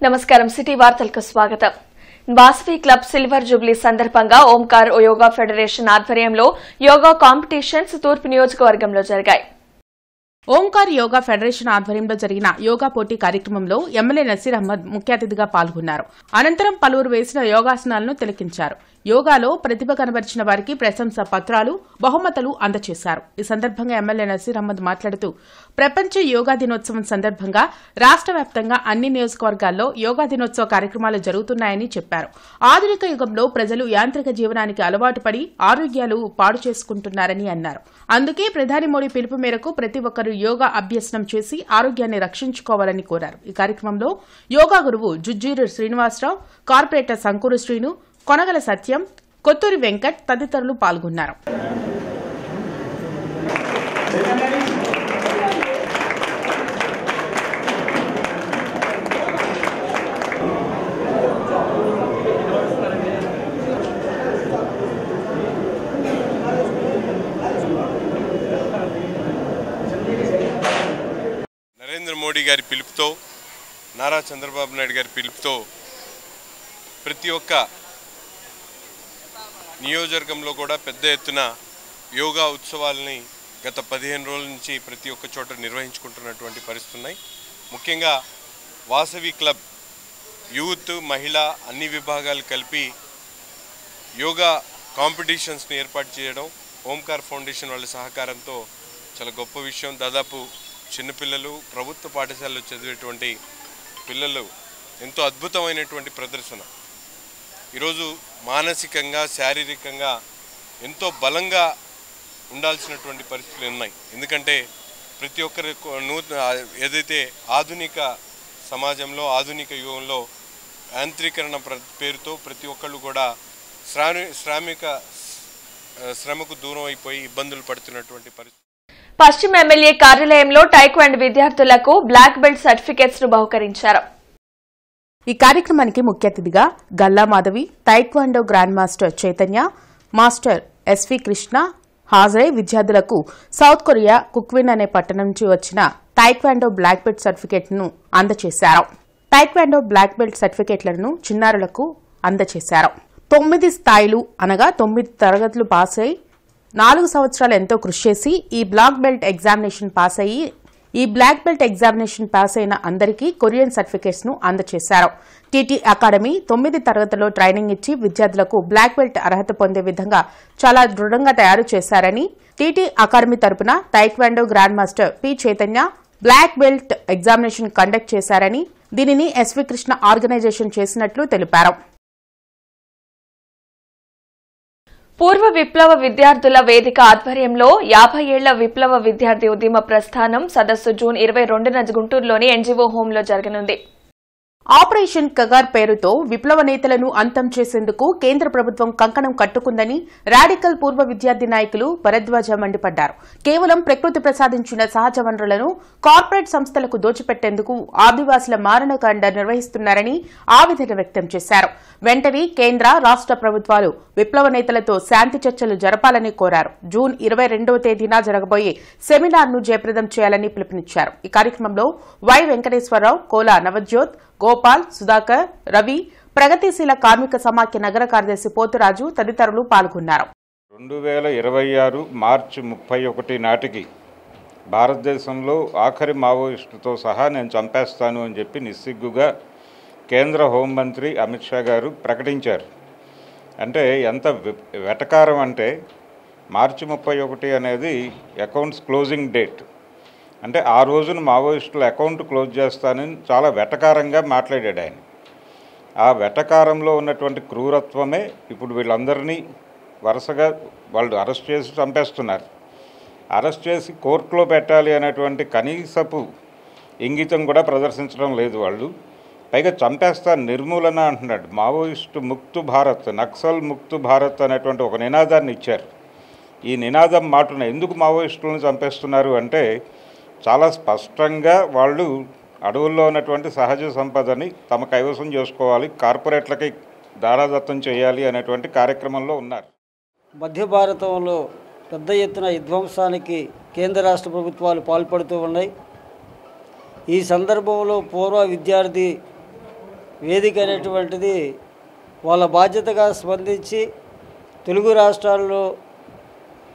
నమస్కారం సిటీ వార్తలకు స్వాగతం. వాసవి క్లబ్ సిల్వర్ జూబ్లీ సందర్భంగా ఓంకార్ యోగా ఫెడరేషన్ ఆధ్వర్యంలో యోగా కాంపిటీషన్స్ తూర్పు నియోజకవర్గంలో జరిగాయి. ఓంకార్ యోగా ఫెడరేషన్ ఆధ్వర్యంలో జరిగిన యోగా పోటీ కార్యక్రమంలో ఎమ్మెల్యే నసీర్ అహ్మద్ ముఖ్య అతిథిగా పాల్గొన్నారు. అనంతరం పలువురు వేసిన యోగాసనాలను తిలకించారు. యోగాలో ప్రతిభ కనబరిచిన వారికి ప్రశంసా పత్రాలు, బహుమతులు అందజేశారు. ఈ సందర్భంగా ఎమ్మెల్యే నసీర్ అహ్మద్ మాట్లాడుతూ ప్రపంచ యోగా దినోత్సవం సందర్భంగా రాష్ట్ర వ్యాప్తంగా అన్ని నియోజకవర్గాల్లో యోగా దినోత్సవ కార్యక్రమాలు జరుగుతున్నాయని చెప్పారు. ఆధునిక యుగంలో ప్రజలు యాంత్రిక జీవనానికి అలవాటు పడి ఆరోగ్యాలు పాడు చేసుకుంటున్నారని అన్నారు. అందుకే ప్రధాని మోడీ పిలుపు మేరకు ప్రతి ఒక్కరూ యోగా అభ్యసనం చేసి ఆరోగ్యాన్ని రక్షించుకోవాలని కోరారు. ఈ కార్యక్రమంలో యోగా గురువు జుజ్జీరు శ్రీనివాసరావు, కార్పొరేటర్ సంకూరు శ్రీను, కొనగల సత్యం, కొత్తూరి వెంకట్ తదితరులు పాల్గొన్నారు. నరేంద్ర మోడీ గారి పిలుపుతో, నారా చంద్రబాబు నాయుడు గారి పిలుపుతో ప్రతి ఒక్క నియోజకవర్గంలో కూడా పెద్ద ఎత్తున యోగా ఉత్సవాలని గత 15 రోజుల నుంచి ప్రతి ఒక్క చోట నిర్వహించుకుంటున్నటువంటి పరిస్థితులు ఉన్నాయి. ముఖ్యంగా వాసవి క్లబ్ యూత్, మహిళా అన్ని విభాగాలు కలిపి యోగా కాంపిటీషన్స్ని ఏర్పాటు చేయడం ఓంకార్ ఫౌండేషన్ వాళ్ళ సహకారంతో చాలా గొప్ప విషయం. దాదాపు చిన్నపిల్లలు, ప్రభుత్వ పాఠశాలలో చదివేటువంటి పిల్లలు ఎంతో అద్భుతమైనటువంటి ప్రదర్శన. ఈరోజు మానసికంగా, శారీరకంగా ఎంతో బలంగా ఉండాల్సినటువంటి పరిస్థితులు ఉన్నాయి. ఎందుకంటే ప్రతి ఒక్కరి ఏదైతే ఆధునిక సమాజంలో, ఆధునిక యుగంలో యాంత్రీకరణ పేరుతో ప్రతి ఒక్కళ్ళు కూడా శ్రమకు దూరం అయిపోయి ఇబ్బందులు పడుతున్నటువంటి పరిస్థితి. పశ్చిమ ఎమ్మెల్యే కార్యాలయంలో టైక్వాండో విద్యార్థులకు బ్లాక్ బెల్ట్ సర్టిఫికెట్స్ ను బహుకరించారు. ఈ కార్యక్రమానికి ముఖ్య అతిథిగా Galla Madhavi, taekwondo grand master Chaitanya, master SV Krishna హాజరై విద్యార్థులకు సౌత్ కొరియా కుక్విన్ అనే పట్టణం నుంచి వచ్చిన టైక్వాండో బ్లాక్ బెల్ట్ సర్టిఫికెట్ ను అందజేశారు. టైక్వాండో బ్లాక్ బెల్ట్ సర్టిఫికెట్లను చిన్నారులకు అందజేశారు. 9 స్థాయిలు అనగా 9 తరగతులు పాస్ అయి 4 సంవత్సరాలు ఎంతో కృషి చేసి ఈ బ్లాక్ బెల్ట్ ఎగ్జామినేషన్ పాస్ అయిన అందరికీ కొరియన్ సర్టిఫికెట్స్ ను అందజేశారు. టీటీ అకాడమీ 9 తరగతుల్లో ట్రైనింగ్ ఇచ్చి విద్యార్థులకు బ్లాక్ బెల్ట్ అర్హత పొందే విధంగా చాలా దృఢంగా తయారు చేశారని, టీటీ అకాడమీ తరపున taekwondo grand master P Chaitanya black belt examination conduct చేశారని, దీనిని ఎస్వి కృష్ణ ఆర్గనైజేషన్ చేసినట్లు తెలిపారు. పూర్వ విప్లవ విద్యార్థుల వేదిక ఆధ్వర్యంలో 50 ఏళ్ల విప్లవ విద్యార్థి ఉద్యమ ప్రస్థానం సదస్సు జూన్ 22న గుంటూరులోని ఎన్జీఓ హోంలో జరగనుంది. ఆపరేషన్ కగార్ పేరుతో విప్లవ నేతలను అంతం చేసేందుకు కేంద్ర ప్రభుత్వం కంకణం కట్టుకుందని రాడికల్ పూర్వ విద్యార్థి నాయకులు భరద్వాజ మండిపడ్డారు. కేవలం ప్రకృతి ప్రసాదించిన సహజ వనరులను కార్పొరేట్ సంస్థలకు దోచిపెట్టేందుకు ఆదివాసుల మారణకాండ నిర్వహిస్తున్నారని ఆవేదన వ్యక్తం చేశారు. వెంటనే కేంద్ర, రాష్ట ప్రభుత్వాలు విప్లవ నేతలతో శాంతి చర్చలు జరపాలని కోరారు. జూన్ 22వ తేదీన జరగబోయే సెమినార్ను జయప్రదం చేయాలని పిలుపునిచ్చారు. ఈ కార్యక్రమంలో వై వెంకటేశ్వరరావు, కోలా నవజ్యోత్, గోపాల్, సుధాకర్, రవి, ప్రగతిశీల కార్మిక సమాఖ్య నగర కార్యదర్శి పోతురాజు తదితరులు పాల్గొన్నారు. 2026 మార్చి 31 నాటికి భారతదేశంలో ఆఖరి మావోయిస్టుతో సహా నేను చంపేస్తాను అని చెప్పి నిస్సిగ్గుగా కేంద్ర హోంమంత్రి అమిత్ షా గారు ప్రకటించారు. అంటే ఎంత వెటకారం అంటే, మార్చి 31 అనేది అకౌంట్స్ క్లోజింగ్ డేట్. అంటే ఆ రోజున మావోయిస్టుల అకౌంట్ క్లోజ్ చేస్తానని చాలా వెటకారంగా మాట్లాడాడు ఆయన. ఆ వెటకారంలో ఉన్నటువంటి క్రూరత్వమే ఇప్పుడు వీళ్ళందరినీ వరుసగా వాళ్ళు అరెస్ట్ చేసి చంపేస్తున్నారు. అరెస్ట్ చేసి కోర్టులో పెట్టాలి అనేటువంటి కనీసపు ఇంగితం కూడా ప్రదర్శించడం లేదు వాళ్ళు. పైగా చంపేస్తా నిర్మూలన అంటున్నాడు. మావోయిస్టు ముక్తు భారత్, నక్సల్ ముక్తు భారత్ అనేటువంటి ఒక నినాదాన్ని ఇచ్చారు. ఈ నినాదం మాటున ఎందుకు మావోయిస్టులను చంపేస్తున్నారు అంటే, చాలా స్పష్టంగా వాళ్ళు అడవుల్లో ఉన్నటువంటి సహజ సంపదని తమ కైవసం చేసుకోవాలి, కార్పొరేట్లకి దారాదత్తం చేయాలి అనేటువంటి కార్యక్రమంలో ఉన్నారు. మధ్య భారతంలో పెద్ద ఎత్తున విధ్వంసానికి కేంద్ర రాష్ట్ర ప్రభుత్వాలు పాల్పడుతూ ఉన్నాయి. ఈ సందర్భంలో పూర్వ విద్యార్థి వేదిక అనేటువంటిది వాళ్ళ బాధ్యతగా స్పందించి తెలుగు రాష్ట్రాల్లో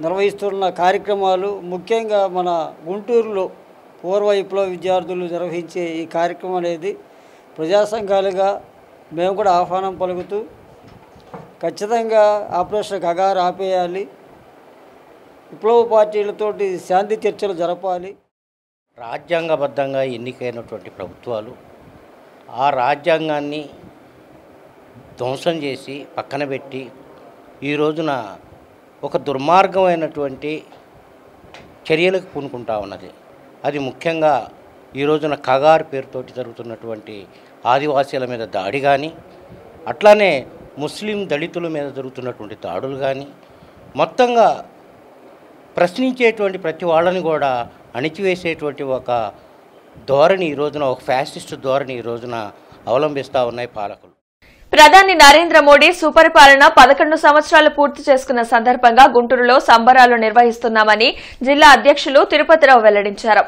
నిర్వహిస్తున్న కార్యక్రమాలు, ముఖ్యంగా మన గుంటూరులో పూర్వ విప్లవ విద్యార్థులు నిర్వహించే ఈ కార్యక్రమం అనేది ప్రజా సంఘాలుగా మేము కూడా ఆహ్వానం పలుకుతూ ఖచ్చితంగా ఆపరేషన్ గగారు ఆపేయాలి, విప్లవ పార్టీలతోటి శాంతి చర్చలు జరపాలి. రాజ్యాంగబద్ధంగా ఎన్నికైనటువంటి ప్రభుత్వాలు ఆ రాజ్యాంగాన్ని ధ్వంసం చేసి పక్కన పెట్టి ఈ రోజున ఒక దుర్మార్గమైనటువంటి చర్యలకు పూనుకుంటా ఉన్నది. అది ముఖ్యంగా ఈ రోజున కగారు పేరుతోటి జరుగుతున్నటువంటి ఆదివాసీల మీద దాడి కానీ, అట్లానే ముస్లిం దళితుల మీద జరుగుతున్నటువంటి దాడులు కానీ, మొత్తంగా ప్రశ్నించేటువంటి ప్రతి వాళ్ళని కూడా అణిచివేసేటువంటి ఒక ధోరణి ఈ రోజున, ఒక ఫ్యాసిస్ట్ ధోరణి ఈ రోజున అవలంబిస్తూ ఉన్నాయి పాలకులు. ప్రధాని నరేంద్ర మోడీ సుపరిపాలన 11 సంవత్సరాలు పూర్తి చేసుకున్న సందర్భంగా గుంటూరులో సంబరాలు నిర్వహిస్తున్నామని జిల్లా అధ్యక్షులు తిరుపతిరావు వెల్లడించారు.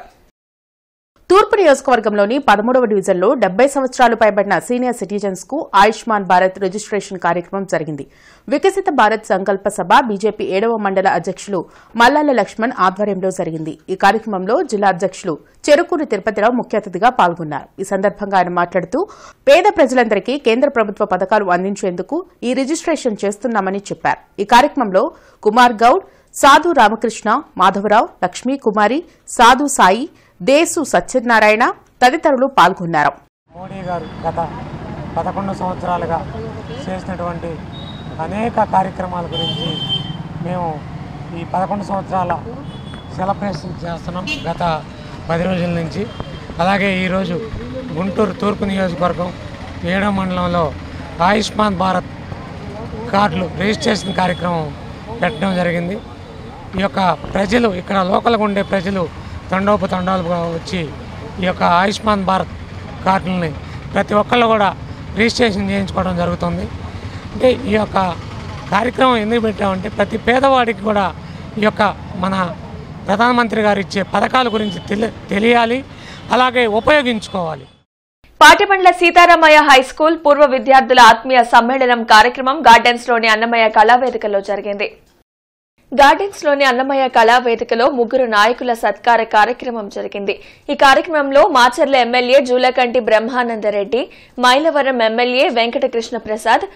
తూర్పు నియోజకవర్గంలోని 13వ డివిజన్లో 70 సంవత్సరాలు పైబడిన సీనియర్ సిటిజన్స్ కు ఆయుష్మాన్ భారత్ రిజిస్ట్రేషన్ కార్యక్రమం జరిగింది. వికసిత భారత్ సంకల్ప సభ బీజేపీ 7వ మండల అధ్యక్షులు మల్లాల లక్ష్మణ్ ఆధ్వర్యంలో జరిగింది. ఈ కార్యక్రమంలో జిల్లా అధ్యక్షులు చెరుకూరి తిరుపతిరావు ముఖ్య అతిథిగా పాల్గొన్నారు. ఈ సందర్భంగా ఆయన మాట్లాడుతూ పేద ప్రజలందరికీ కేంద్ర ప్రభుత్వ పథకాలు అందించేందుకు ఈ రిజిస్ట్రేషన్ చేస్తున్నామని చెప్పారు. ఈ కార్యక్రమంలో కుమార్ గౌడ్, సాధు రామకృష్ణ, మాధవరావు, లక్ష్మీ కుమారి, సాధు సాయి, దేశు సత్యనారాయణ తదితరులు పాల్గొన్నారు. మోడీ గారు గత 11 సంవత్సరాలుగా చేసినటువంటి అనేక కార్యక్రమాల గురించి మేము ఈ 11 సంవత్సరాల సెలబ్రేషన్ చేస్తున్నాం గత 10 రోజుల నుంచి. అలాగే ఈరోజు గుంటూరు తూర్పు నియోజకవర్గం 7వ మండలంలో ఆయుష్మాన్ భారత్ కార్డులు రిజిస్ట్రేషన్ కార్యక్రమం పెట్టడం జరిగింది. ఈ యొక్క ప్రజలు, ఇక్కడ లోకల్గా ఉండే ప్రజలు తండోపతండాలుగా వచ్చి ఈ యొక్క ఆయుష్మాన్ భారత్ కార్డులని ప్రతి ఒక్కళ్ళు కూడా రిజిస్ట్రేషన్ చేయించుకోవడం జరుగుతుంది. అంటే ఈ యొక్క కార్యక్రమం ఎందుకు పెట్టామంటే ప్రతి పేదవాడికి కూడా ఈ యొక్క మన ప్రధానమంత్రి గారు ఇచ్చే పథకాల గురించి తెలియాలి, అలాగే ఉపయోగించుకోవాలి. పాటిబండ్ల సీతారామయ్య హైస్కూల్ పూర్వ విద్యార్థుల ఆత్మీయ సమ్మేళనం కార్యక్రమం గార్డెన్స్లోని అన్నమయ్య కళావేదికలో జరిగింది. గార్డెన్స్లోని అన్నమయ్య కళావేదికలో 3 నాయకుల సత్కార కార్యక్రమం జరిగింది. ఈ కార్యక్రమంలో Macherla MLA Julakanti Brahmanandareddy, Mylavaram MLA Venkatakrishna Prasad,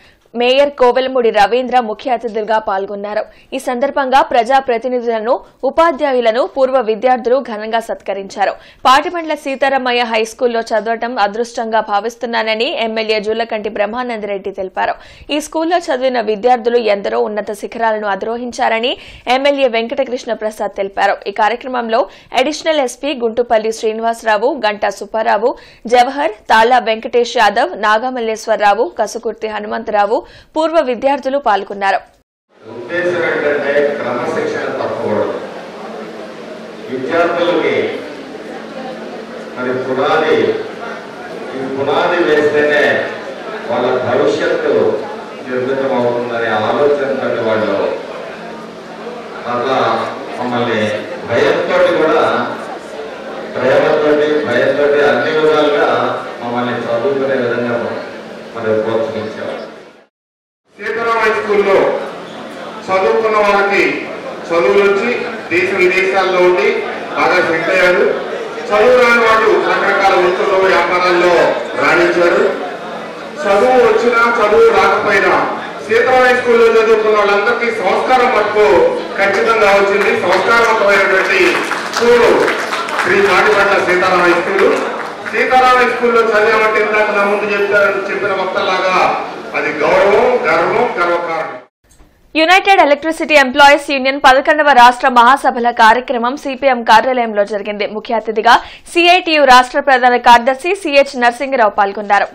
mayor Kovelamudi Ravindra ముఖ్య అతిథులుగా పాల్గొన్నారు. ఈ సందర్భంగా ప్రజాప్రతినిధులను, ఉపాధ్యాయులను పూర్వ విద్యార్థులు ఘనంగా సత్కరించారు. పాటిబండ్ల సీతారామయ్య హైస్కూల్లో చదవడం అదృష్టంగా భావిస్తున్నానని ఎమ్మెల్యే జూలకంటి బ్రహ్మానందరెడ్డి తెలిపారు. ఈ స్కూల్లో చదివిన విద్యార్థులు ఎందరో ఉన్నత శిఖరాలను అధిరోహించారని ఎమ్మెల్యే వెంకటకృష్ణ ప్రసాద్ తెలిపారు. ఈ కార్యక్రమంలో అడిషనల్ ఎస్పీ గుంటుపల్లి శ్రీనివాసరావు, గంటా సుబ్బారావు, జవహర్, తాళ్ల వెంకటేష్ యాదవ్, నాగమల్లేశ్వరరావు, కసుకుర్తి హనుమంతరావు, పూర్వ విద్యార్థులు పాల్గొన్నారు. ఉద్దేశం ఏంటంటే క్రమశిక్షణ తప్పకూడదు. విద్యార్థులకి మరి పునాది వేస్తేనే వాళ్ళ భవిష్యత్తు నిర్మితం అవుతుందనే ఆలోచనతో వాళ్ళు అలా మమ్మల్ని భయంతో కూడా భయంతో అన్ని విధాలుగా మమ్మల్ని చదువుకునే విధంగా మరి ప్రోత్సహించేవారు. సీతారామయ్య స్కూల్లో చదువుకున్న వాళ్ళకి చదువులు వచ్చి దేశ విదేశాల్లో ఉండి బాగా సెట్ అయ్యారు. చదువు రాని వాళ్ళు రకరకాల వృత్తుల్లో, వ్యాపారాల్లో రాణించారు. చదువు వచ్చినా చదువు రాకపోయినా సీతారామయ్య స్కూల్లో చదువుకున్న వాళ్ళందరికీ సంస్కారం మటుకు ఖచ్చితంగా వచ్చింది. సంస్కారవంతమైనటువంటి స్కూలు శ్రీ పాటిబండ్ల సీతారామయ్య స్కూలు. సీతారామయ్య స్కూల్లో చదివామంటే ఇందాక నా ముందు చెప్పిన వక్తలాగా అది గౌరవం, గర్వం, గర్వకారణం. యునైటెడ్ ఎలక్ట్రిసిటీ ఎంప్లాయీస్ యూనియన్ 11వ రాష్ట్ర మహాసభల కార్యక్రమం సిపిఎం కార్యాలయంలో జరిగింది. ముఖ్య అతిథిగా సిఐటియు రాష్ట్ర ప్రధాన కార్యదర్శి సిహెచ్ నరసింగరావు పాల్గొన్నారు.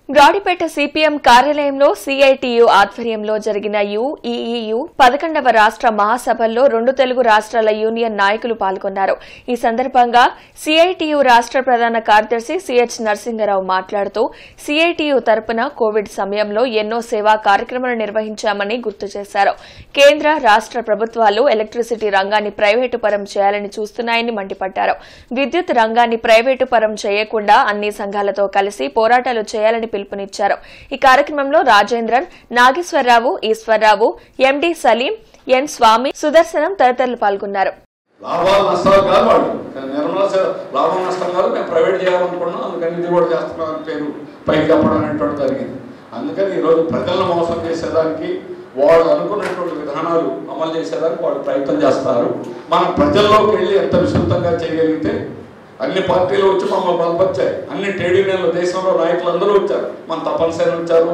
బ్రాడీపేట సిపిఎం కార్యాలయంలో సిఐటియు ఆధ్వర్యంలో జరిగిన యుఈయు 11వ రాష్ట్ర మహాసభల్లో 2 తెలుగు రాష్ట్రాల యూనియన్ నాయకులు పాల్గొన్నారు. ఈ సందర్భంగా సిఐటియు రాష్ట్ర ప్రధాన కార్యదర్శి సిహెచ్ నరసింగరావు మాట్లాడుతూ సిఐటియు తరపున కోవిడ్ సమయంలో ఎన్నో సేవా కార్యక్రమాలు నిర్వహించామని గుర్తు చేశారు. కేంద్ర రాష్ట్ర ప్రభుత్వాలు ఎలక్ట్రిసిటీ రంగాన్ని ప్రైవేటు పరం చేయాలని చూస్తున్నాయని మండిపడ్డారు. విద్యుత్ రంగాన్ని ప్రైవేటు పరం చేయకుండా అన్ని సంఘాలతో కలిసి పోరాటాలు చేయాలని పిలుపునిచ్చారు. ఈ కార్యక్రమంలో రాజేంద్రన్, నాగేశ్వరరావు, ఈశ్వరరావు, ఎండి సలీం, ఎన్ స్వామి, సుదర్శనం తదితరులు పాల్గొన్నారు. లాభాలు నష్టాలు కాదు వాళ్ళు నిర్మలా లాభం నష్టం కాదు, మేము ప్రైవేట్ చేయాలనుకున్నాం, అందుకని ఇది కూడా చేస్తున్నాం అని పేరు పైకి చెప్పడం అనేటువంటి జరిగింది. అందుకని ఈరోజు ప్రజలను మోసం చేసేదానికి వాళ్ళు అనుకున్నటువంటి విధానాలు అమలు చేసేదానికి వాళ్ళు ప్రయత్నం చేస్తారు. మనం ప్రజల్లోకి వెళ్ళి ఎంత విస్తృతంగా చేయగలిగితే అన్ని పార్టీలు వచ్చి మమ్మల్ని బలపరిచాయి. అన్ని ట్రేడ్ యూనియన్లు దేశంలో నాయకులు అందరూ వచ్చారు. మన తపనిసరి వచ్చారు,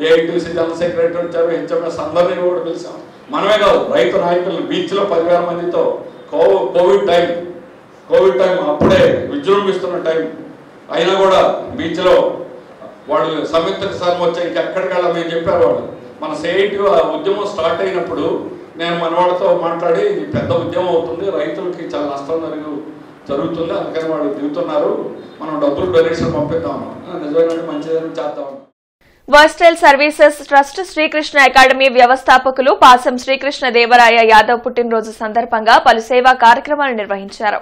ఏఐటీసీ జనరల్ సెక్రటరీ వచ్చారు, హెచ్ఎంఎస్ అందరినీ కూడా పిలిచాం. మనమే కాదు, రైతు నాయకులు బీచ్లో 10,000 మందితో కోవిడ్ టైం అప్పుడే విజృంభిస్తున్న టైం అయినా కూడా బీచ్లో వాళ్ళు సంయుక్త కిసాన్ వచ్చి ఇంకెక్కడికి వెళ్ళమని చెప్పారు. వాళ్ళు మన సిఐటి ఉద్యమం స్టార్ట్ అయినప్పుడు నేను మన వాళ్ళతో మాట్లాడి ఇది పెద్ద ఉద్యమం అవుతుంది, రైతులకి చాలా నష్టం జరుగుతుంది, అందుకని వాళ్ళు దిగుతున్నారు, మనం డబ్బులు డొనేషన్ పంపిద్దాము, నిజమైన మంచిదని చేద్దాము. Versatile services trust Srikrishna academy వ్యవస్థాపకులు పాసం శ్రీకృష్ణ దేవరాయ యాదవ్ పుట్టినరోజు సందర్భంగా పలు సేవా కార్యక్రమాలు నిర్వహించారు.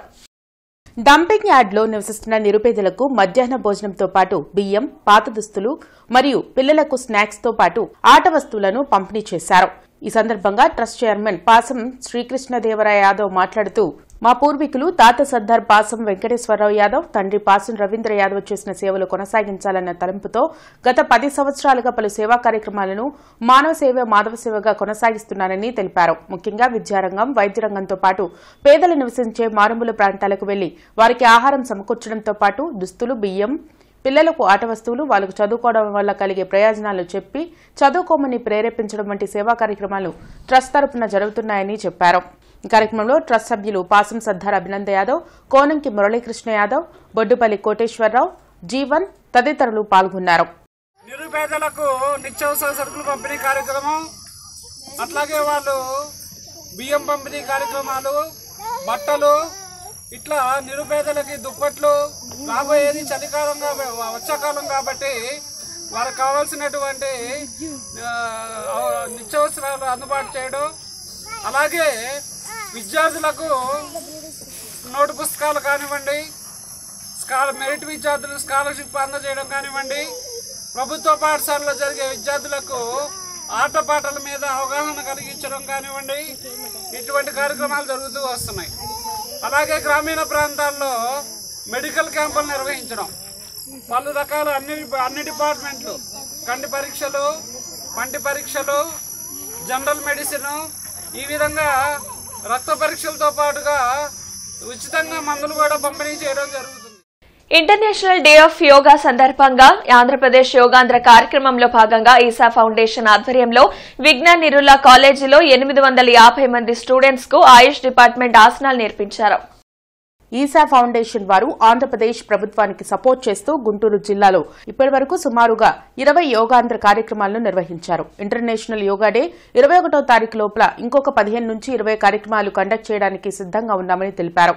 డంపింగ్ యార్డ్లో నివసిస్తున్న నిరుపేదలకు మధ్యాహ్న భోజనంతో పాటు బియ్యం, పాత దుస్తులు మరియు పిల్లలకు స్నాక్స్ తో పాటు ఆట వస్తువులను పంపిణీ చేశారు. ఈ సందర్భంగా ట్రస్ట్ చైర్మన్ పాసం శ్రీకృష్ణదేవరాయ యాదవ్ మాట్లాడుతూ మా పూర్వీకులు తాత సర్దార్ పాసం వెంకటేశ్వరరావు యాదవ్, తండ్రి పాసం రవీంద్ర యాదవ్ చేసిన సేవలు కొనసాగించాలన్న తలంపుతో గత 10 సంవత్సరాలుగా పలు సేవా కార్యక్రమాలను మానవ సేవ మాధవ సేవగా కొనసాగిస్తున్నారని తెలిపారు. ముఖ్యంగా విద్యారంగం, వైద్య రంగంతో పాటు పేదలు నివసించే మారుమూల ప్రాంతాలకు వెళ్లి వారికి ఆహారం సమకూర్చడంతో పాటు దుస్తులు, బియ్యం, పిల్లలకు ఆట వస్తువులు, వాళ్ళకు చదువుకోవడం వల్ల కలిగే ప్రయోజనాలు చెప్పి చదువుకోమని ప్రేరేపించడం వంటి సేవా కార్యక్రమాలు ట్రస్ట్ తరపున జరుగుతున్నాయని చెప్పారు. ఈ కార్యక్రమంలో ట్రస్ట్ సభ్యులు పాసం సర్దార్ అభినంద యాదవ్, కోనంకి మురళీకృష్ణ యాదవ్, బొడ్డుపల్లి కోటేశ్వరరావు, జీవన్ తదితరులు పాల్గొన్నారు. నిరుపేదలకు నిత్యావసర సరుకులు పంపిణీ కార్యక్రమం, అట్లాగే వాళ్ళు బియ్యం పంపిణీ కార్యక్రమాలు, బట్టలు, ఇట్లా నిరుపేదలకి దుప్పట్లు, రాబోయేది చలికాలం వర్షాకాలం కాబట్టి వాళ్ళకి కావాల్సినటువంటి నిత్యావసరాలు అందుబాటు చేయడం, అలాగే విద్యార్థులకు నోటు పుస్తకాలు కానివ్వండి, మెరిట్ విద్యార్థులు స్కాలర్షిప్ అందజేయడం కానివ్వండి, ప్రభుత్వ పాఠశాలలో జరిగే విద్యార్థులకు ఆటపాటల మీద అవగాహన కలిగించడం కానివ్వండి, ఇటువంటి కార్యక్రమాలు జరుగుతూ వస్తున్నాయి. అలాగే గ్రామీణ ప్రాంతాల్లో మెడికల్ క్యాంపులు నిర్వహించడం, పలు రకాల అన్ని డిపార్ట్మెంట్లు, కంటి పరీక్షలు, పంటి పరీక్షలు, జనరల్ మెడిసిన్, ఈ విధంగా రక్త పరీక్షలతో పాటుగా ఉచితంగా మందులు కూడా పంపిణీ చేయడం జరుగుతుంది. ఇంటర్నేషనల్ డే ఆఫ్ యోగా సందర్భంగా ఆంధ్రప్రదేశ్ యోగాంధ్ర కార్యక్రమంలో భాగంగా ఈసా ఫౌండేషన్ ఆధ్వర్యంలో విజ్ఞాన్ నిరుల్లా కాలేజీలో 850 మంది స్టూడెంట్స్ కు ఆయుష్ డిపార్ట్మెంట్ ఆసనాలు నేర్పించారు. ఈసా ఫౌండేషన్ వారు ఆంధ్రప్రదేశ్ ప్రభుత్వానికి సపోర్ట్ చేస్తూ గుంటూరు జిల్లాలో ఇప్పటివరకు సుమారుగా 20 యోగాంధ్ర కార్యక్రమాలను నిర్వహించారు. ఇంటర్నేషనల్ యోగా డే 21వ తారీఖు లోపల ఇంకొక 15 నుంచి 20 కార్యక్రమాలు కండక్ట్ చేయడానికి సిద్దంగా ఉన్నామని తెలిపారు.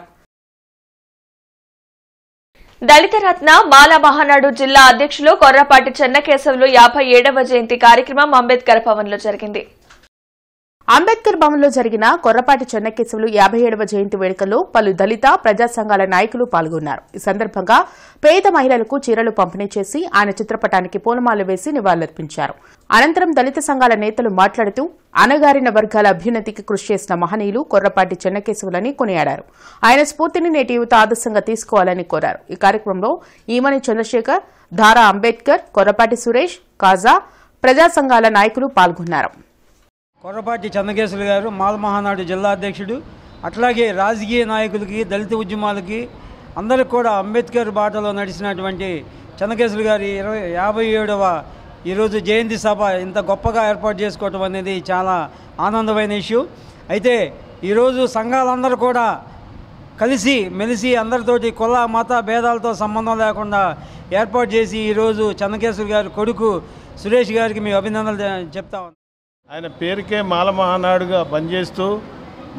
దళిత రత్న మాలా మహానాడు జిల్లా అధ్యక్షులు కొర్రపాటి చెన్నకేశవులు 57వ జయంతి కార్యక్రమం అంబేద్కర్ భవన్లో జరిగింది. అంబేద్కర్ భవన్లో జరిగిన కొర్రపాటి చెన్నకేశవులు 57వ జయంతి వేడుకల్లో పలు దళిత ప్రజా సంఘాల నాయకులు పాల్గొన్నారు. ఈ సందర్భంగా పేద మహిళలకు చీరలు పంపిణీ చేసి ఆయన చిత్రపటానికి పూలమాలలు వేసి నివాళులర్పించారు. అనంతరం దళిత సంఘాల నేతలు మాట్లాడుతూ అణగారిన వర్గాల అభ్యున్నతికి కృషి చేసిన మహనీయులు కొర్రపాటి చెన్నకేశవులని కొనియాడారు. ఆయన స్ఫూర్తిని నేటి యువత ఆదర్శంగా తీసుకోవాలని కోరారు. ఈ కార్యక్రమంలో ఈమని చంద్రశేఖర్, ధారా అంబేద్కర్, కొర్రపాటి సురేష్, కాజా, ప్రజా సంఘాల నాయకులు పాల్గొన్నారు. కొర్రపాటి చెన్నకేశవులు గారు మాల మహానాడు జిల్లా అధ్యక్షుడు. అట్లాగే రాజకీయ నాయకులకి, దళిత ఉద్యమాలకి అందరికి కూడా అంబేద్కర్ బాటలో నడిచినటువంటి చెన్నకేశవులు గారి 57వ ఈరోజు జయంతి సభ ఇంత గొప్పగా ఏర్పాటు చేసుకోవటం అనేది చాలా ఆనందమైన ఇష్యూ. అయితే ఈరోజు సంఘాలందరూ కూడా కలిసి మెలిసి అందరితోటి కుల మత భేదాలతో సంబంధం లేకుండా ఏర్పాటు చేసి ఈరోజు చెన్నకేశ్వర్ గారి కొడుకు సురేష్ గారికి మేము అభినందనలు చెప్తా ఉన్నాం. ఆయన పేరుకే మాల మహానాడుగా పనిచేస్తూ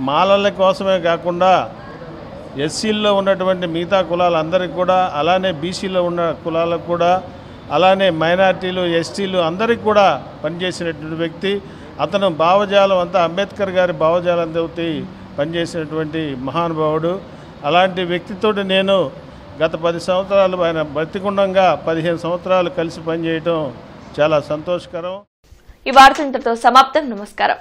మాలల కోసమే కాకుండా ఎస్సీల్లో ఉన్నటువంటి మిగతా కులాలందరికీ కూడా, అలానే బీసీలో ఉన్న కులాలకు కూడా, అలానే మైనార్టీలు ఎస్టీలు అందరికీ కూడా పనిచేసినటువంటి వ్యక్తి. అతను భావజాలం అంతా అంబేద్కర్ గారి భావజాలంతో పనిచేసినటువంటి మహానుభావుడు. అలాంటి వ్యక్తితో నేను గత 10 సంవత్సరాలు ఆయన బతికుండంగా 15 సంవత్సరాలు కలిసి పనిచేయటం చాలా సంతోషకరం. ఈ వార్త ఇంతటితో సమాప్తం. నమస్కారం.